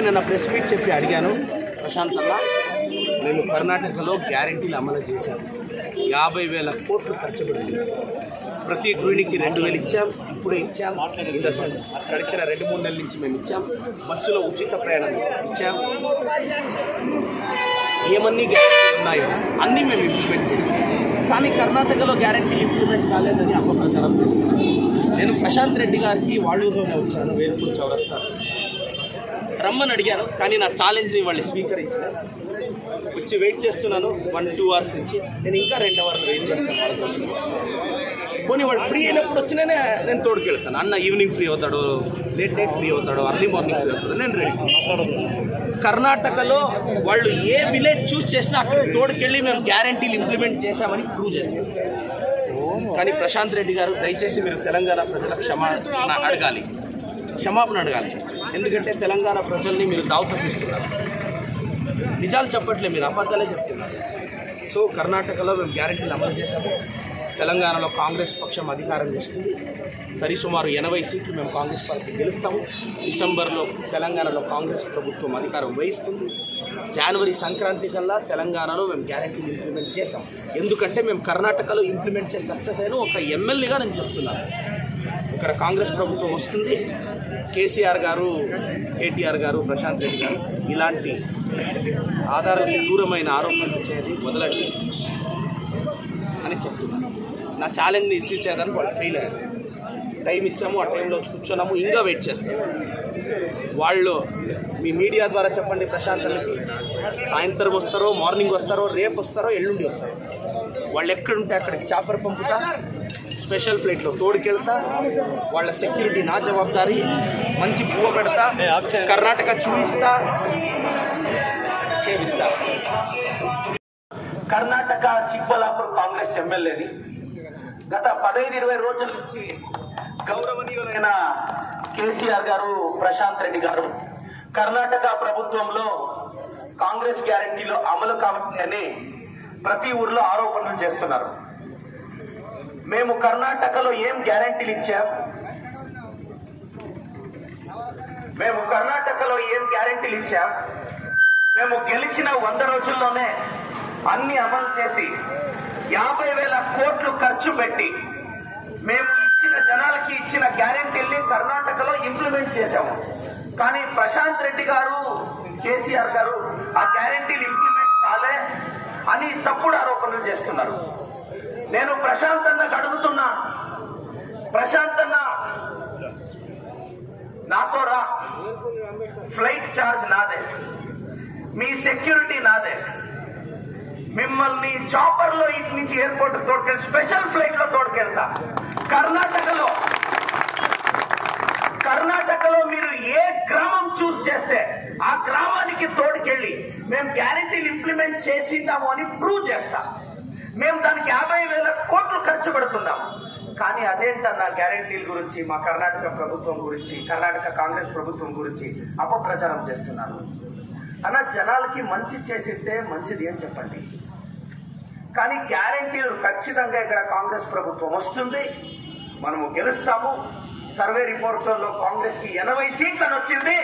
నిన్న press meet చెప్పి అడిగాను ప్రశాంత్ అన్న, మేము కర్ణాటకలో గ్యారెంటీలు అమలు చేశాము. 50,000 కోట్లు ఖర్చు పెట్టింది. ప్రతి గృహిణికి 2,000 ఇచ్చాం. ఇప్పుడే ఇచ్చాం. ఇన్ ద సెన్స్ గడిచిన 2-3 నెలల నుంచి మేము ఇచ్చాం. బస్సులో ఉచిత ప్రయాణం ఇచ్చాం. ఏమన్నీ గ్యారెంటీలు ఉన్నాయో అన్నీ మేము ఇంప్లిమెంట్ చేసాం. కానీ కర్ణాటకలో గ్యారెంటీ ఇంప్లిమెంట్ కాలేదని అపప్రచారం చేస్తున్నాను. నేను ప్రశాంత్ రెడ్డి గారికి వాళ్ళూరులోనే వచ్చాను, వేలుపూడి చౌరస్తాను. రమ్మని అడిగాను, కానీ నా ఛాలెంజ్ని వాళ్ళు స్వీకరించలేదు. వచ్చి వెయిట్ చేస్తున్నాను 1-2 అవర్స్ నుంచి. నేను ఇంకా 2 అవర్లు వెయిట్ చేస్తాను వాళ్ళ కోసం. పోనీ వాళ్ళు ఫ్రీ అయినప్పుడు వచ్చినే నేను తోడుకెళ్తాను. అన్న ఈవినింగ్ ఫ్రీ అవుతాడు, లేట్ నైట్ ఫ్రీ అవుతాడు, అర్లీ మార్నింగ్ ఫ్రీ అవుతాడు, నేను రెడీ. కర్ణాటకలో వాళ్ళు ఏ విలేజ్ చూస్ చేసినా అక్కడ తోడుకెళ్ళి మేము గ్యారెంటీలు ఇంప్లిమెంట్ చేశామని ప్రూవ్ చేస్తాం. కానీ ప్రశాంత్ రెడ్డి గారు దయచేసి మీరు తెలంగాణ ప్రజల క్షమాపణ అడగాలి. ఎందుకంటే తెలంగాణ ప్రజల్ని మీరు దావ తప్పిస్తున్నారు. నిజాలు చెప్పట్లే, మీరు అబద్ధాలే చెప్తున్నారు. సో కర్ణాటకలో మేము గ్యారెంటీలు అమలు చేశాము. తెలంగాణలో కాంగ్రెస్ పక్షం అధికారం చేస్తుంది. సరిసుమారు 80 సీట్లు మేము కాంగ్రెస్ పార్టీ గెలుస్తాము. డిసెంబర్లో తెలంగాణలో కాంగ్రెస్ ప్రభుత్వం అధికారం వహిస్తుంది. జనవరి సంక్రాంతి కల్లా తెలంగాణలో మేము గ్యారెంటీలు ఇంప్లిమెంట్ చేసాం. ఎందుకంటే మేము కర్ణాటకలో ఇంప్లిమెంట్ చేసి సక్సెస్ అయిన ఒక ఎమ్మెల్యేగా నేను చెప్తున్నాను. ఇక్కడ కాంగ్రెస్ ప్రభుత్వం వస్తుంది. కేసీఆర్ గారు, కేటీఆర్ గారు, ప్రశాంత్ రెడ్డి గారు ఇలాంటి ఆధారాలకు దూరమైన ఆరోపణలు చేయది వదలండి అని చెప్తున్నాను. నా ఛాలెంజ్ని రిసీవ్ చేయడానికి వాళ్ళు ఫెయిల్ అయ్యారు. టైం ఇచ్చాము, ఆ టైంలో వచ్చి కూర్చున్నాము, ఇంకా వెయిట్ చేస్తాము. వాళ్ళు మీ మీడియా ద్వారా చెప్పండి ప్రశాంత్ సాయంత్రం వస్తారో, మార్నింగ్ వస్తారో, రేపు వస్తారో, ఎల్లుండి వస్తారో. వాళ్ళు ఎక్కడుంటే అక్కడికి చాపర్ పంపుతా, స్పెషల్ ఫ్లైట్లో తోడుకెళ్తా. వాళ్ళ సెక్యూరిటీ నా జవాబారి. మంచి పువ్వు పెడతా, కర్ణాటక చూపిస్తా, చేపిస్తా. కర్ణాటక చిక్బలాపూర్ కాంగ్రెస్ ఎమ్మెల్యేని గత 15-20 రోజుల నుంచి గౌరవనీయులైన కేసీఆర్ గారు, ప్రశాంత్ రెడ్డి గారు కర్ణాటక ప్రభుత్వంలో కాంగ్రెస్ గ్యారెంటీలు అమలు కావాలని ప్రతి ఊర్లో ఆరోపణలు చేస్తున్నారు. మేము కర్ణాటకలో ఏం గ్యారెంటీలు ఇచ్చాం? మేము గెలిచిన 100 రోజుల్లోనే అన్ని అమలు చేసి 50,000 కోట్లు ఖర్చు పెట్టి మేము ఇచ్చిన జనాలకి ఇచ్చిన గ్యారెంటీల్ని కర్ణాటకలో ఇంప్లిమెంట్ చేశాము. కానీ ప్రశాంత్ రెడ్డి గారు, కేసీఆర్ గారు ఆ గ్యారెంటీలు ఇంప్లిమెంట్ కాలే అని తప్పుడు ఆరోపణలు చేస్తున్నారు. నేను ప్రశాంత్ అన్నకు అడుగుతున్నా, ప్రశాంత్ అన్న నాతో రా, ఫ్లైట్ ఛార్జ్ నాదే, మీ సెక్యూరిటీ నాదే, మిమ్మల్ని చాపర్ లో ఇటు నుంచి ఎయిర్పోర్ట్ తోడుకెళ్ళి స్పెషల్ ఫ్లైట్ లో తోడుకెళ్తా. కర్ణాటకలో మీరు ఏ గ్రామం చూస్ చేస్తే ఆ గ్రామానికి తోడుకెళ్ళి మేము గ్యారెంటీలు ఇంప్లిమెంట్ చేసిందాము అని ప్రూవ్ చేస్తా. మేము దానికి 50,000 కోట్లు ఖర్చు పెడుతున్నాం. కానీ అదేంటన్నా గ్యారెంటీల గురించి, మా కర్ణాటక ప్రభుత్వం గురించి, కర్ణాటక కాంగ్రెస్ ప్రభుత్వం గురించి అపప్రచారం చేస్తున్నారు. అన్న, జనాలకి మంచి చేసింటే మంచిది అని చెప్పండి. కానీ గ్యారెంటీలు ఖచ్చితంగా ఇక్కడ కాంగ్రెస్ ప్రభుత్వం వస్తుంది, మనము గెలుస్తాము. సర్వే రిపోర్ట్లలో కాంగ్రెస్ కి 80 సీట్లు అని వచ్చింది.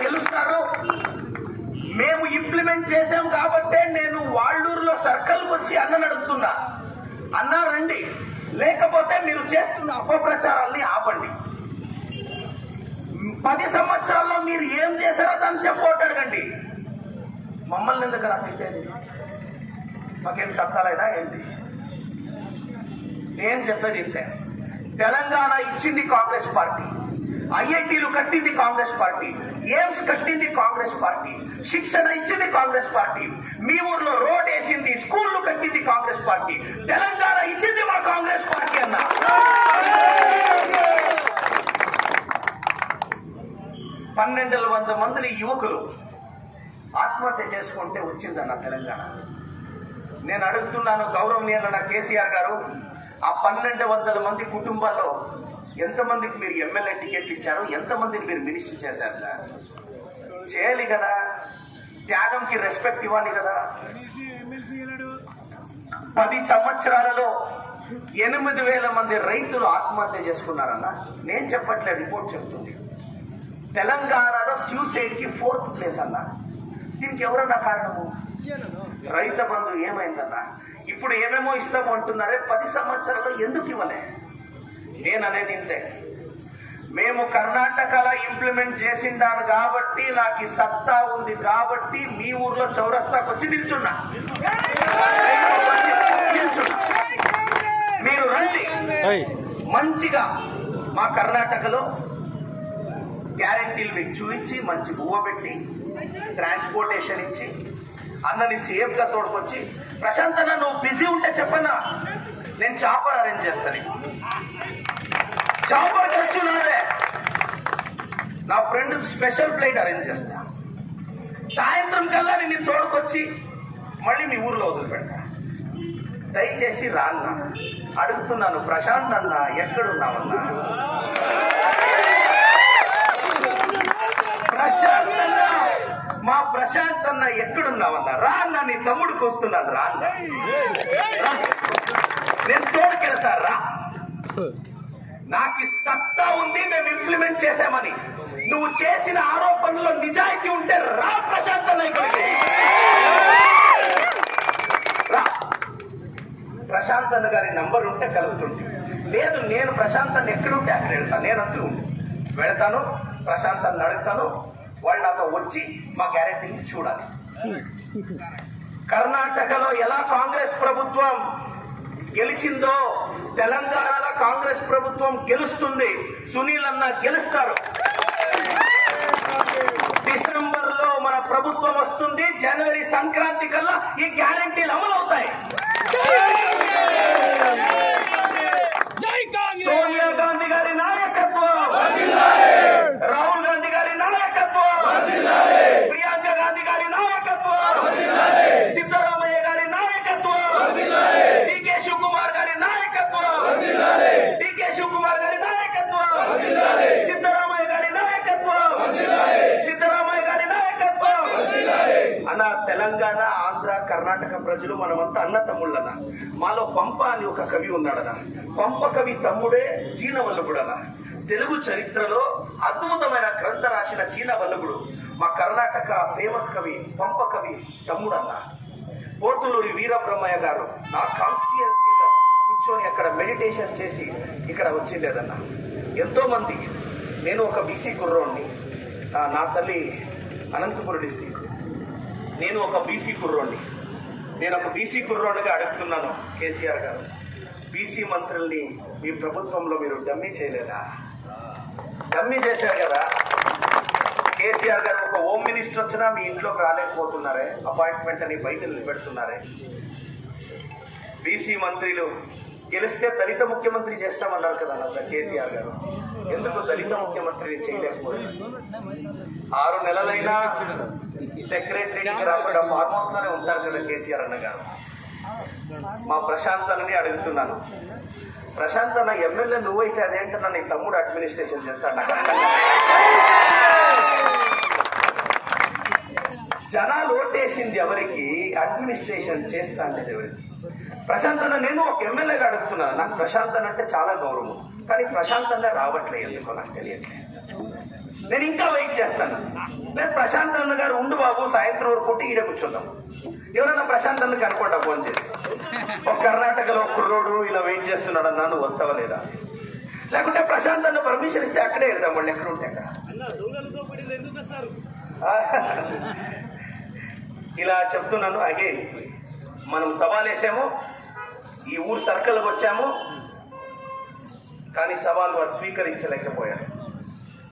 గెలుస్తారు. మేము ఇంప్లిమెంట్ చేశాం కాబట్టే నేను వాళ్ళూరులో సర్కిల్కి వచ్చి అన్నని అడుగుతున్నా, అన్నా రండి, లేకపోతే మీరు చేస్తున్న అపప్రచారాల్ని ఆపండి. 10 సంవత్సరాల్లో మీరు ఏం చేశారో దాన్ని చెప్పోటి అడగండి. మమ్మల్ని ఎందుకు రా తిట్టేది? మాకేం సత్తాలేదా ఏంటి? నేను చెప్పేది ఇంతే. తెలంగాణ ఇచ్చింది కాంగ్రెస్ పార్టీ, ఐఐటీలు కట్టింది కాంగ్రెస్ పార్టీ, ఎయిమ్స్ కట్టింది కాంగ్రెస్ పార్టీ, శిక్షణ ఇచ్చింది కాంగ్రెస్ పార్టీ, మీ ఊర్లో రోడ్ వేసింది, స్కూళ్లు కట్టింది కాంగ్రెస్ పార్టీ. తెలంగాణ ఇచ్చింది మా కాంగ్రెస్ పార్టీ అన్న. 1,200 మంది యువకులు ఆత్మహత్య చేసుకుంటే వచ్చిందన్న తెలంగాణ. నేను అడుగుతున్నాను గౌరవనీయులైన కేసీఆర్ గారు, ఆ 1,200 మంది కుటుంబాల్లో ఎంతమందికి మీరు ఎమ్మెల్యే టికెట్లు ఇచ్చారు? ఎంతమందిని మీరు మినిస్టర్ చేశారు సార్? చేయాలి కదా, త్యాగంకి రెస్పెక్ట్ ఇవ్వాలి కదా. 10 సంవత్సరాలలో 8,000 మంది రైతులు ఆత్మహత్య చేసుకున్నారన్న. నేను చెప్పట్లే, రిపోర్ట్ చెప్తుంది. తెలంగాణలో సూసైడ్ కి 4th ప్లేస్ అన్న. దీనికి ఎవరన్నా కారణము? రైతు బంధు ఏమైందన్నా? ఇప్పుడు ఏమేమో ఇస్తాము అంటున్నారే, 10 సంవత్సరాలు ఎందుకు ఇవ్వలే? నేననేది ఇంతే, మేము కర్ణాటకలో ఇంప్లిమెంట్ చేసిండాను కాబట్టి, నాకు సత్తా ఉంది కాబట్టి మీ ఊర్లో చౌరస్తాకు వచ్చి నిల్చున్నా. మీరు రండి, మంచిగా మా కర్ణాటకలో గ్యారెంటీలు మీకు చూపించి, మంచి బువ్వ పెట్టి, ట్రాన్స్పోర్టేషన్ ఇచ్చి, అన్నని సేఫ్ గా తోడుకొచ్చి, ప్రశాంత్ అన్న నువ్వు బిజీ ఉంటే చెప్పన్నా, నేను చాపర్ అరేంజ్ చేస్తాను. చాపర్ ఖర్చు నాదే, నా ఫ్రెండ్ స్పెషల్ ఫ్లైట్ అరేంజ్ చేస్తా. సాయంత్రం కల్లా నేను తోడుకొచ్చి మళ్ళీ మీ ఊర్లో వదిలిపెడతా. దయచేసి రాన్నా, అడుగుతున్నాను. ప్రశాంత్ అన్న ఎక్కడున్నావన్నా? ప్రశాంత్ అన్న, మా ప్రశాంత్ అన్న ఎక్కడున్నావన్నా? రా అన్న, నీ తమ్ముడికి వస్తున్నాను, రా అన్న, నేను తోడుకెళ్తా. రా, నాకు సత్తా ఉంది, మేము ఇంప్లిమెంట్ చేశామని. నువ్వు చేసిన ఆరోపణలో నిజాయితీ ఉంటే రా ప్రశాంత్ అన్న ఇక్కడికి రా. ప్రశాంత్ అన్న గారి నంబర్ ఉంటే కలుగుతుంది, లేదు నేను ప్రశాంత్ అన్న ఎక్కడుంటే అక్కడ వెళ్తాను. నేనంటూ వెళతాను, ప్రశాంత్ అన్న అడుగుతాను, వాళ్ళు నాతో వచ్చి మా గ్యారెంటీని చూడాలి. కర్ణాటకలో ఎలా కాంగ్రెస్ ప్రభుత్వం గెలిచిందో తెలంగాణలో కాంగ్రెస్ ప్రభుత్వం గెలుస్తుంది. సునీల్ అన్న గెలుస్తారు. డిసెంబర్లో మన ప్రభుత్వం వస్తుంది. జనవరి సంక్రాంతి కల్లా ఈ గ్యారెంటీలు అమలు అవుతాయి. సోనియా గాంధీ గారి నాయకత్వం, రాహుల్ గాంధీ గారి నాయకత్వం, ప్రియాంక గాంధీ గారి నాయకత్వం, సిద్ధరామయ్య గారి నాయకత్వం, డికే శివకుమార్ గారి నాయకత్వం, డికే శివకుమార్ గారి నాయకత్వం, సిద్ధరామయ్య గారి నాయకత్వం, సిద్ధరామయ్య గారి నాయకత్వం. అన్న, తెలంగాణ, ఆంధ్ర, కర్ణాటక ప్రజలు మనమంతా అన్న తమ్ముళ్ళన్న. మాలో పంప అని ఒక కవి ఉన్నాడన్న. పంప కవి తమ్ముడే చీనవల్లభుడన్న. తెలుగు చరిత్రలో అద్భుతమైన గ్రంథ రాసిన చీనవల్లభుడు మా కర్ణాటక ఫేమస్ కవి పంప కవి తమ్ముడన్న. పోతులూరి వీరబ్రహ్మయ్య గారు నా కాన్స్టిట్యుయెన్సీలో కూర్చొని అక్కడ మెడిటేషన్ చేసి ఇక్కడ వచ్చిండేదన్న. ఎంతో మంది, నేను ఒక బీసీ కుర్రోడిని, నా తల్లి అనంతపురం డిస్ట్రిక్ట్, నేను ఒక బీసీ కుర్రోడిని. నేను ఒక బీసీ కుర్రోడిగా అడుగుతున్నాను, కేసీఆర్ గారు, బీసీ మంత్రుల్ని మీ ప్రభుత్వంలో మీరు డమ్మీ చేయలేదా? డమ్మీ చేశారు కదా. కేసీఆర్ గారు ఒక హోమ్ మినిస్టర్ వచ్చినా మీ ఇంట్లోకి రాలేకపోతున్నారే, అపాయింట్మెంట్ అని బయట నిలబెడుతున్నారే. బీసీ మంత్రులు గెలిస్తే దళిత ముఖ్యమంత్రి చేస్తామన్నారు కదా కేసీఆర్ గారు, ఎందుకు దళిత ముఖ్యమంత్రిని చేయలేకపోయారు? 6 నెలలైనా సెక్రటరీకి రాకుండా ఫార్మ్ హౌస్ లోనే ఉంటారు కదా కేసీఆర్ అన్న గారు. మా ప్రశాంత్ అన్నని అడుగుతున్నాను, ప్రశాంత్ అన్న ఎమ్మెల్యే నువ్వైతే అదేంటన్నా నీ తమ్ముడు అడ్మినిస్ట్రేషన్ చేస్తాడు. జనాలు ఓటేసింది ఎవరికి, అడ్మినిస్ట్రేషన్ చేస్తా అనేది ఎవరికి? ప్రశాంత్ అన్న, నేను ఒక ఎమ్మెల్యేగా అడుగుతున్నాను. నాకు ప్రశాంత్ అన్న అంటే చాలా గౌరవం, కానీ ప్రశాంత్ అన్న రావట్లేదు, ఎందుకో నాకు తెలియట్లేదు. నేను ఇంకా వెయిట్ చేస్తాను. లేదు ప్రశాంత్ అన్న గారు ఉండు బాబు, సాయంత్రం వరకు ఈడ కూర్చుందాం. ఎవరైనా ప్రశాంత్ అన్నకి అనుకోండి ఫోన్ చేసి, ఒక కర్ణాటకలో కుర్రోడు ఇలా వెయిట్ చేస్తున్నాడు అన్నా, నువ్వు వస్తావా లేదా? లేకుంటే ప్రశాంత్ అన్న పర్మిషన్ ఇస్తే అక్కడే వెళ్దాం, వాళ్ళు ఎక్కడ ఉంటే అక్కడ. ఇలా చెప్తున్నాను. అగే మనం సవాల్ వేసాము, ఈ ఊరు సర్కిల్కి వచ్చాము, కానీ సవాల్ వారు స్వీకరించలేకపోయారు.